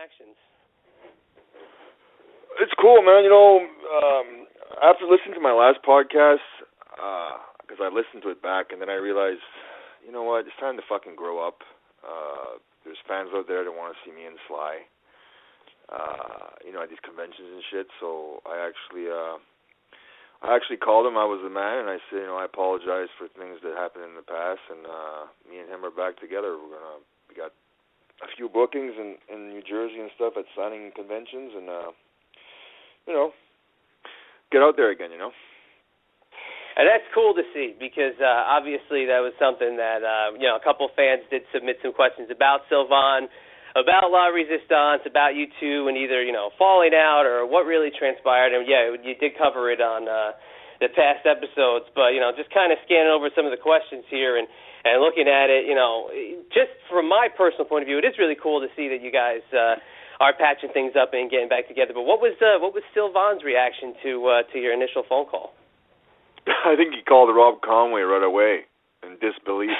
interactions? It's cool, man. After listening to my last podcast, because I listened to it back, and then I realized, you know what, it's time to fucking grow up. There's fans out there that want to see me and Sly, at these conventions and shit. So I actually called him. I was the man, and I said, I apologize for things that happened in the past, and me and him are back together. We got a few bookings in New Jersey and stuff at signing conventions, and get out there again, And that's cool to see because obviously that was something that, a couple fans did submit some questions about Sylvain, about La Resistance, about you two, and either, falling out or what really transpired. And, yeah, you did cover it on the past episodes. But, just kind of scanning over some of the questions here and looking at it, just from my personal point of view, it is really cool to see that you guys are patching things up and getting back together. But what was Sylvain's reaction to your initial phone call? I think he called Rob Conway right away in disbelief.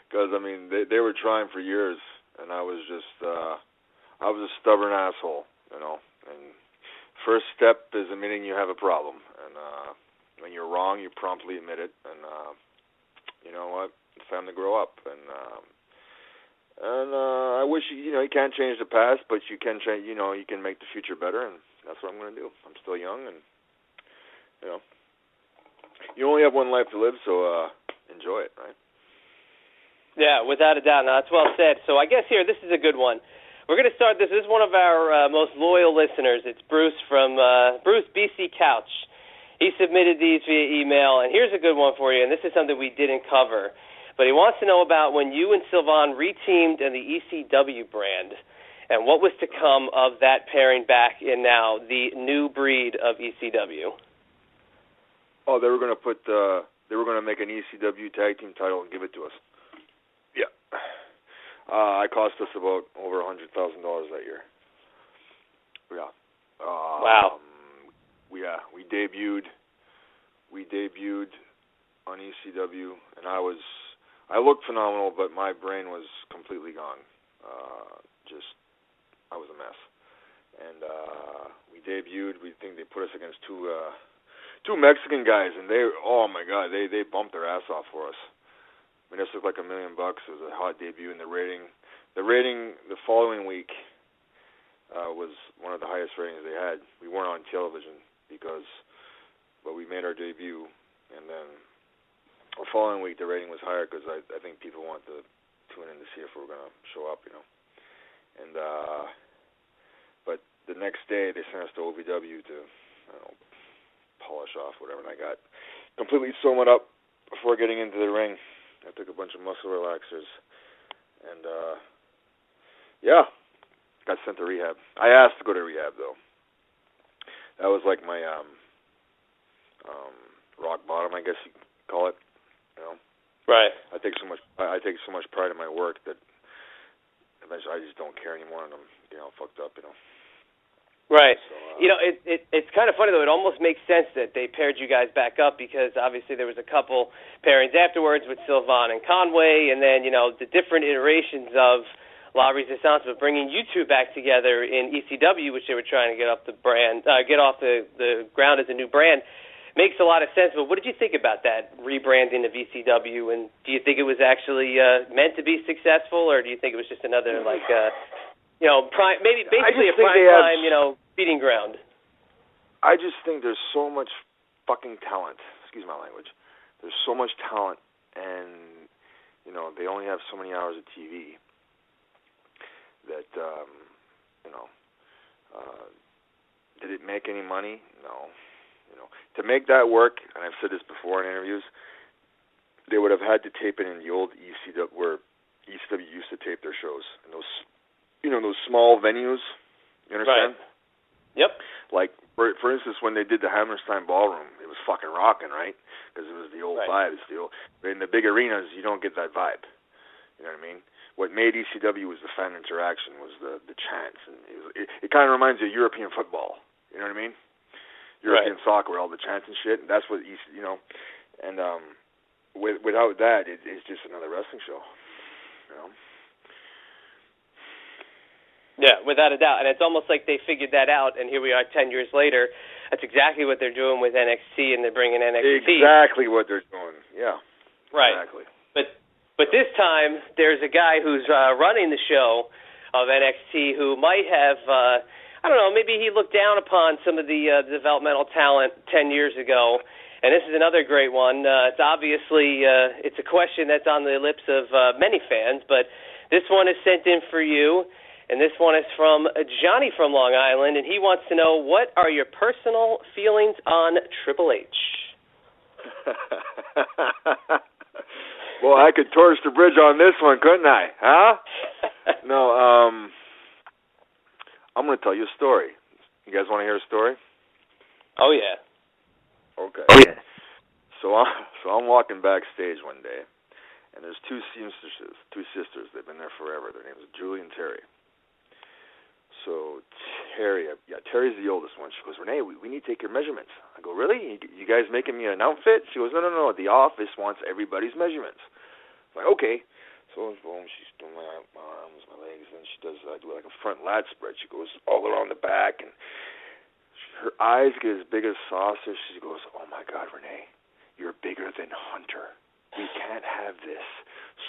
Because, they were trying for years, and I was a stubborn asshole, And first step is admitting you have a problem. And when you're wrong, you promptly admit it. And you know what? It's time to grow up. And I wish, you can't change the past, but you can change, you can make the future better, and that's what I'm going to do. I'm still young, and, you only have one life to live, so enjoy it, right? Yeah, without a doubt. No, that's well said. So I guess here, this is a good one. We're going to start this. This is one of our most loyal listeners. It's Bruce from Bruce BC Couch. He submitted these via email, and here's a good one for you, and this is something we didn't cover. But he wants to know about when you and Sylvain reteamed in the ECW brand and what was to come of that pairing back in now the new breed of ECW. Oh, they were going to make an ECW tag team title and give it to us. Yeah. It cost us about over $100,000 that year. Yeah. Wow. We debuted on ECW, and I looked phenomenal, but my brain was completely gone. I was a mess. And we debuted. We think they put us against two Mexican guys, and they bumped their ass off for us. This looked like $1 million. It was a hot debut, and the rating the following week was one of the highest ratings they had. We weren't on television but we made our debut, and then the following week the rating was higher because I think people wanted to tune in to see if we were going to show up, And but the next day they sent us to OVW to polish off whatever, and I got completely sewn up before getting into the ring. I took a bunch of muscle relaxers, and got sent to rehab. I asked to go to rehab though. That was like my rock bottom, I guess you could call it. Right. I take so much pride in my work that eventually I just don't care anymore, and I'm fucked up. Right. So, it's kind of funny, though. It almost makes sense that they paired you guys back up because, obviously, there was a couple pairings afterwards with Sylvain and Conway, and then, the different iterations of La Resistance, but bringing you two back together in ECW, which they were trying to get off the ground as a new brand, makes a lot of sense. But what did you think about that rebranding of ECW, and do you think it was actually meant to be successful, or do you think it was just another, basically a prime time, feeding ground? I just think there's so much fucking talent. Excuse my language. There's so much talent, and they only have so many hours of TV that did it make any money? No. To make that work, and I've said this before in interviews, they would have had to tape it in the old ECW where ECW used to tape their shows in those. Those small venues, you understand? Right. Yep. Like, for instance, when they did the Hammerstein Ballroom, it was fucking rocking, right? Because it was the old vibe. But in the big arenas, you don't get that vibe. You know what I mean? What made ECW was the fan interaction, was the chants. And it kind of reminds you of European football. You know what I mean? European soccer, all the chants and shit. And that's what, and without that, it's just another wrestling show. Yeah, without a doubt. And it's almost like they figured that out, and here we are 10 years later. That's exactly what they're doing with NXT, and they're bringing NXT. Exactly what they're doing, yeah. Right. Exactly. But this time, there's a guy who's running the show of NXT who might have, I don't know, maybe he looked down upon some of the developmental talent 10 years ago. And this is another great one. It's obviously, it's a question that's on the lips of many fans, but this one is sent in for you. And this one is from Johnny from Long Island, and he wants to know, what are your personal feelings on Triple H? Well, I could torch the bridge on this one, couldn't I? Huh? No, I'm going to tell you a story. You guys want to hear a story? Oh, yeah. Okay. Oh, yeah. So I'm walking backstage one day, and there's two sisters. They've been there forever. Their names are Julie and Terry. So Terry's the oldest one. She goes, Rene, we need to take your measurements. I go, really? You guys making me an outfit? She goes, no. The office wants everybody's measurements. I'm like, okay. So boom, she's doing my arms, my legs, and I do like a front lat spread. She goes all around the back, and her eyes get as big as saucers. She goes, oh my God, Rene, you're bigger than Hunter. We can't have this.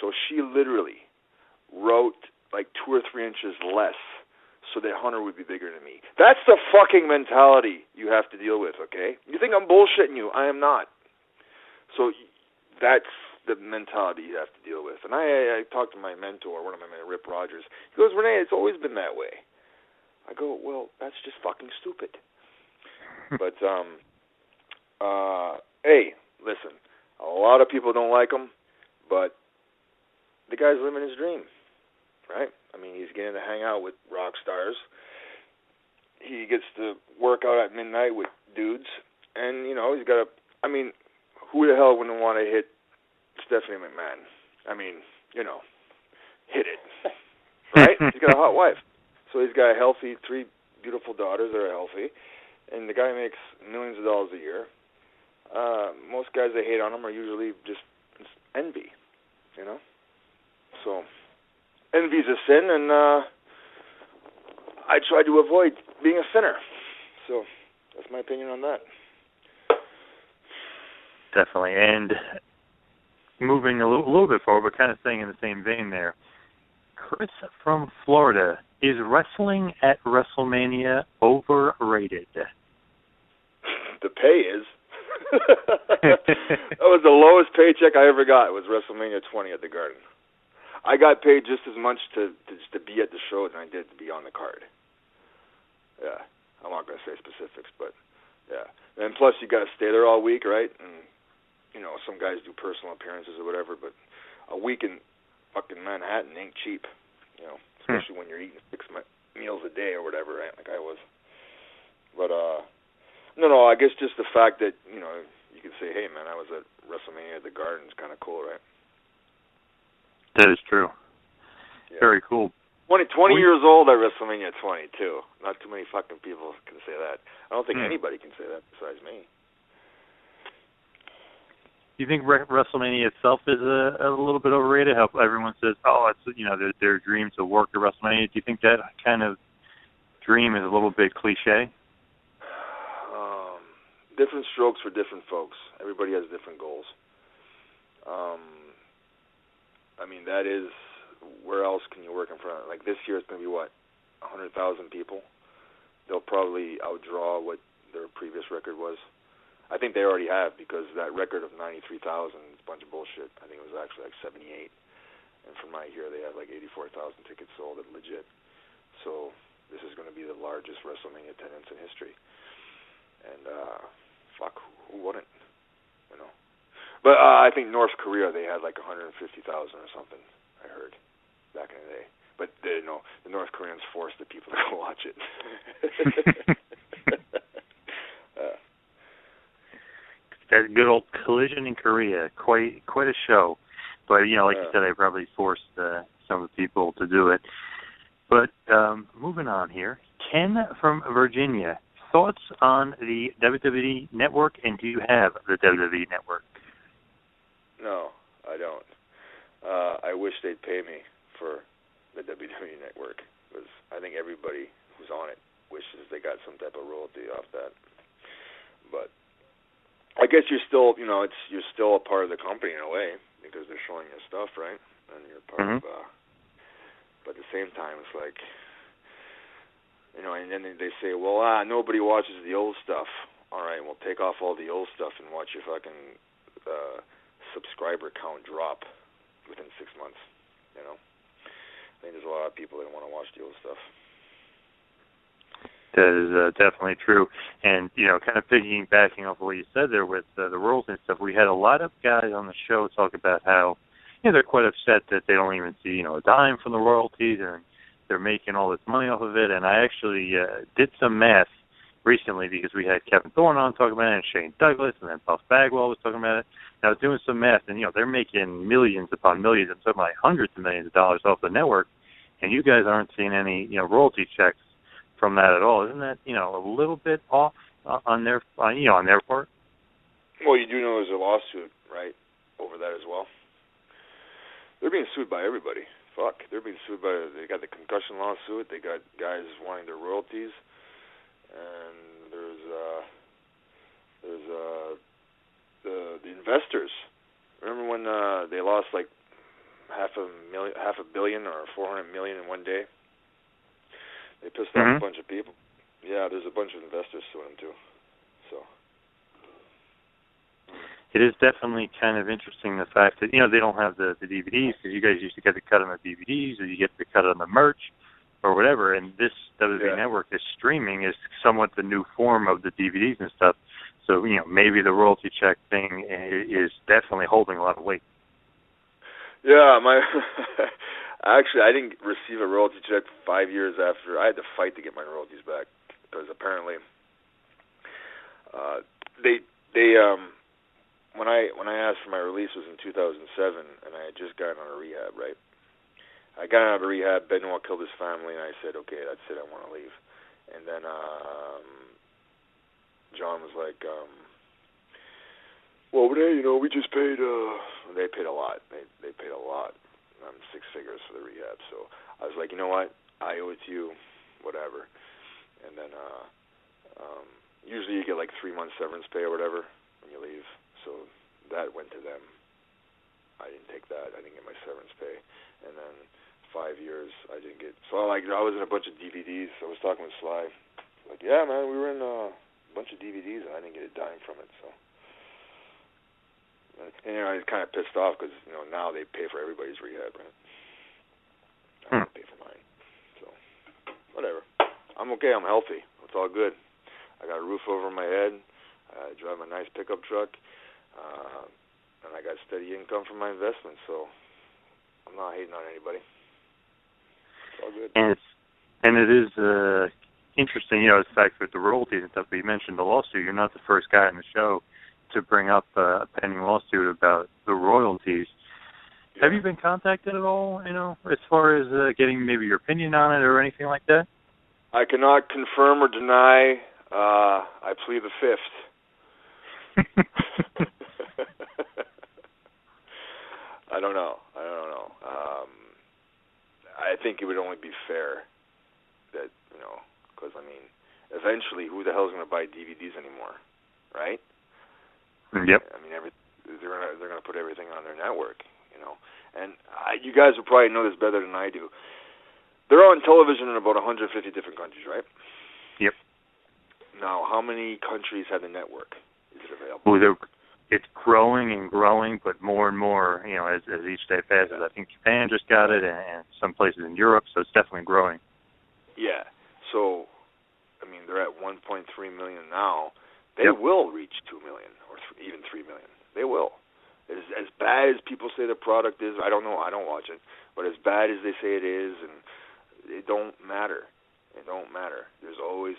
So she literally wrote like 2 or 3 inches less, so that Hunter would be bigger than me. That's the fucking mentality you have to deal with, okay? You think I'm bullshitting you. I am not. So that's the mentality you have to deal with. And I talked to my mentor, one of my men, Rip Rogers. He goes, Rene, it's always been that way. I go, well, that's just fucking stupid. But, hey, listen, a lot of people don't like him, but the guy's living his dream, right? I mean, he's getting to hang out with rock stars. He gets to work out at midnight with dudes. And, he's got who the hell wouldn't want to hit Stephanie McMahon? I mean, hit it. Right? He's got a hot wife. So he's got 3 beautiful daughters that are healthy. And the guy makes millions of dollars a year. Most guys that hate on him are usually just envy, So envy's a sin, and I try to avoid being a sinner. So that's my opinion on that. Definitely. And moving a little bit forward, but kind of staying in the same vein there, Chris from Florida, is wrestling at WrestleMania overrated? The pay is. That was the lowest paycheck I ever got. It was WrestleMania 20 at the Garden. I got paid just as much to be at the show than I did to be on the card. Yeah, I'm not going to say specifics, but yeah. And plus, you got to stay there all week, right? And some guys do personal appearances or whatever, but a week in fucking Manhattan ain't cheap. Especially when you're eating 6 meals a day or whatever, right? Like I was. But no, I guess just the fact that you can say, hey man, I was at WrestleMania at the Garden is kind of cool, right? That is true. Yeah. Very cool. 20 years old at WrestleMania 20, too. Not too many fucking people can say that. I don't think anybody can say that besides me. Do you think WrestleMania itself is a little bit overrated? How everyone says, oh, it's their dream to work at WrestleMania. Do you think that kind of dream is a little bit cliche? Different strokes for different folks. Everybody has different goals. That is, where else can you work in front of? Like this year it's going to be, 100,000 people? They'll probably outdraw what their previous record was. I think they already have, because that record of 93,000 is a bunch of bullshit. I think it was actually like 78. And from my hear, they have like 84,000 tickets sold at legit. So this is going to be the largest WrestleMania attendance in history. And, who wouldn't? But I think North Korea, they had like 150,000 or something, I heard, back in the day. But, the North Koreans forced the people to go watch it. That good old Collision in Korea, quite a show. But, like you said, they probably forced some of the people to do it. But moving on here, Ken from Virginia, thoughts on the WWE Network, and do you have the WWE Network? No, I don't. I wish they'd pay me for the WWE Network. because I think everybody who's on it wishes they got some type of royalty off that. But I guess you're still, you're still a part of the company in a way because they're showing your stuff, right? And you're part of. But at the same time, it's like, and then they say, well, nobody watches the old stuff. All right, well, take off all the old stuff and watch your fucking subscriber count drop within 6 months. I think there's a lot of people that want to watch the old stuff. That is definitely true. And, kind of piggybacking off of what you said there with the royalties and stuff, we had a lot of guys on the show talk about how, they're quite upset that they don't even see, a dime from the royalties, and they're making all this money off of it. And I actually did some math recently because we had Kevin Thorne on talking about it, and Shane Douglas, and then Buff Bagwell was talking about it. And I was doing some math, and, they're making millions upon millions, and something like hundreds of millions of dollars off the network, and you guys aren't seeing any, royalty checks from that at all. Isn't that, a little bit off on their part? Well, you do know there's a lawsuit, right, over that as well. They're being sued by everybody. Fuck, they're being sued by. They got the concussion lawsuit. They got guys wanting their royalties, and there's the investors. Remember when they lost like half a billion or 400 million in one day? They pissed off a bunch of people. Yeah, there's a bunch of investors suing them too. So it is definitely kind of interesting the fact that they don't have the DVDs, because you guys used to get the cut on the DVDs, or you get the cut on the merch, or whatever. And this WWE Network, this streaming, is somewhat the new form of the DVDs and stuff. So maybe the royalty check thing is definitely holding a lot of weight. Yeah, actually, I didn't receive a royalty check 5 years after. I had to fight to get my royalties back because apparently when I asked for my release was in 2007, and I had just gotten out of rehab, right? I got out of rehab, Benoit killed his family, and I said, okay, that's it, I want to leave. And then John was like, well, we just paid, they paid a lot. They paid a lot, 6 figures for the rehab. So I was like, you know what, I owe it to you, whatever. And then usually you get like 3 months severance pay or whatever when you leave. So that went to them. I didn't take that. I didn't get my severance pay. And then 5 years I didn't get. So I was in a bunch of DVDs. I was talking with Sly. Like, yeah, man, we were in a bunch of DVDs and I didn't get a dime from it. So, and I was kind of pissed off because now they pay for everybody's rehab, right? I don't pay for mine. So whatever. I'm okay. I'm healthy. It's all good. I got a roof over my head. I drive a nice pickup truck. And I got steady income from my investments, so I'm not hating on anybody. It's all good. And it is interesting, the fact with the royalties and stuff, but you mentioned the lawsuit. You're not the first guy on the show to bring up a pending lawsuit about the royalties. Yeah. Have you been contacted at all, as far as getting maybe your opinion on it or anything like that? I cannot confirm or deny. I plead the fifth. I don't know. I think it would only be fair that, because, eventually who the hell is going to buy DVDs anymore, right? Yep. They're going to put everything on their network, And you guys will probably know this better than I do. They're on television in about 150 different countries, right? Yep. Now, how many countries have the network? Is it available? It's growing and growing, but more and more, as each day passes. I think Japan just got it, and some places in Europe, so it's definitely growing. Yeah. So, they're at 1.3 million now. They will reach 2 million or even 3 million. They will. As bad as people say the product is, I don't know. I don't watch it. But as bad as they say it is, and it don't matter. It don't matter. There's always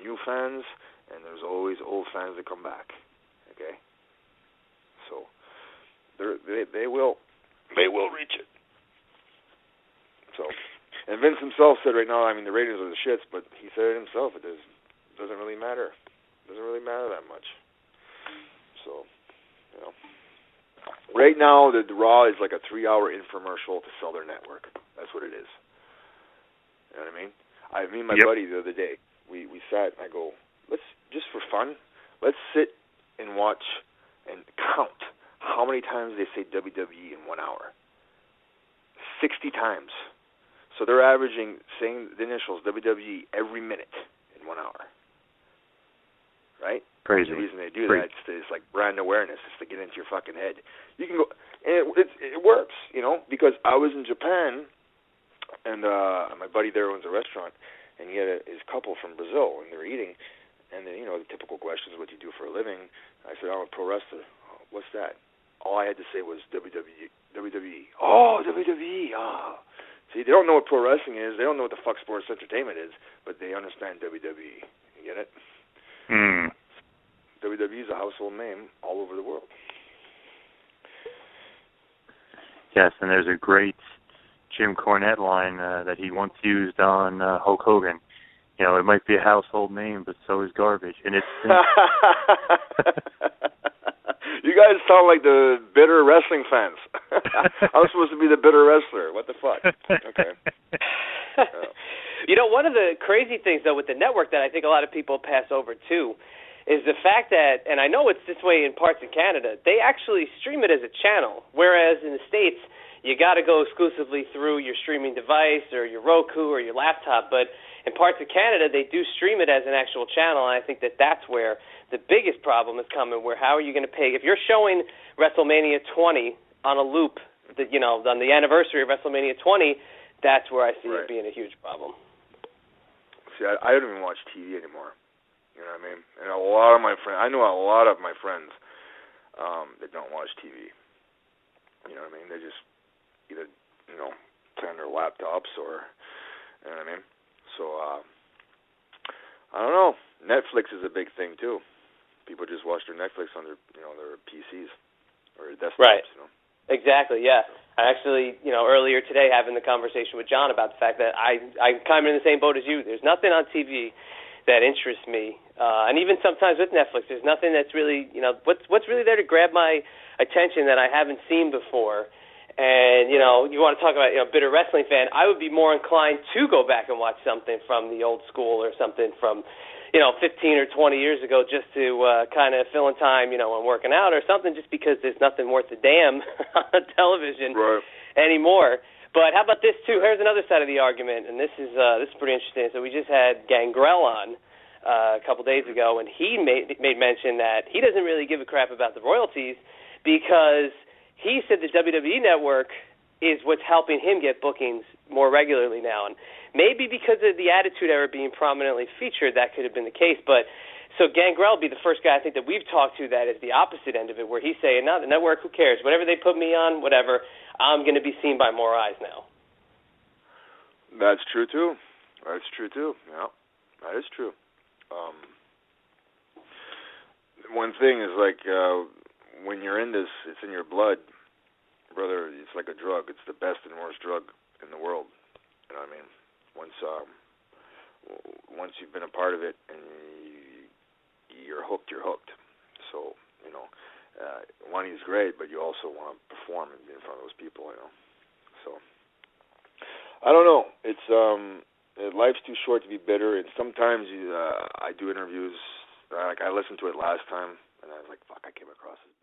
new fans, and there's always old fans that come back. Okay, so they will reach it. So, and Vince himself said right now, the ratings are the shits, but he said it himself. It doesn't really matter. It doesn't really matter that much. So, right now the Raw is like a 3-hour infomercial to sell their network. That's what it is. You know what I mean? Me and my buddy the other day, we sat and I go, let's, just for fun, let's sit and watch and count how many times they say WWE in 1 hour. 60 times. So they're averaging saying the initials WWE every minute in 1 hour. Right? Crazy. The reason they do that is like brand awareness. It's to get into your fucking head. You can go, and it works, you know, because I was in Japan, and my buddy there owns a restaurant, and he had his couple from Brazil, and they were eating, and then, you know, the typical questions, what do you do for a living? I said, I'm a pro wrestler. Oh, what's that? All I had to say was WWE. Oh, WWE. Oh. See, they don't know what pro wrestling is. They don't know what the fuck sports entertainment is, but they understand WWE. You get it? WWE is a household name all over the world. Yes, and there's a great Jim Cornette line that he once used on Hulk Hogan. You know, it might be a household name, but so is garbage. And it's you guys sound like the bitter wrestling fans. I'm supposed to be the bitter wrestler. What the fuck? Okay. You know, one of the crazy things, though, with the network that I think a lot of people pass over, too, is the fact that, and I know it's this way in parts of Canada, they actually stream it as a channel, whereas in the States, you got to go exclusively through your streaming device or your Roku or your laptop, but in parts of Canada, they do stream it as an actual channel, and I think that that's where the biggest problem is coming, where how are you going to pay? If you're showing WrestleMania 20 on a loop, you know, on the anniversary of WrestleMania 20, that's where I see it being a huge problem. See, I don't even watch TV anymore. You know what I mean? And a lot of my friends, I know a lot of my friends that don't watch TV. You know what I mean? They just either, you know, turn their laptops or, you know what I mean? So, I don't know. Netflix is a big thing, too. People just watch their Netflix on their, you know, their PCs or their desktops, right. You know? Exactly, yeah. I actually, you know, earlier today having the conversation with John about the fact that I'm kind of in the same boat as you. There's nothing on TV that interests me. And even sometimes with Netflix, there's nothing that's really, you know, what's really there to grab my attention that I haven't seen before. And, you know, you want to talk about, you know, bitter wrestling fan, I would be more inclined to go back and watch something from the old school or something from, you know, 15 or 20 years ago just to kind of fill in time, you know, when working out or something, just because there's nothing worth a damn on television anymore. But how about this, too? Here's another side of the argument, and this is pretty interesting. So we just had Gangrel on a couple days ago, and he made mention that he doesn't really give a crap about the royalties because he said the WWE Network is what's helping him get bookings more regularly now. And maybe because of the Attitude Era being prominently featured, that could have been the case. But so Gangrel would be the first guy I think that we've talked to that is the opposite end of it, where he's saying, no, the network, who cares? Whatever they put me on, whatever, I'm going to be seen by more eyes now. That's true, too. That's true, too. Yeah, that is true. One thing is, like, when you're in this, it's in your blood, brother. It's like a drug. It's the best and worst drug in the world. You know what I mean? Once you've been a part of it and you're hooked, you're hooked. So, you know, money's great, but you also want to perform and be in front of those people, you know. So, I don't know. It's life's too short to be bitter, and sometimes I do interviews. Like I listened to it last time, and I was like, fuck, I came across as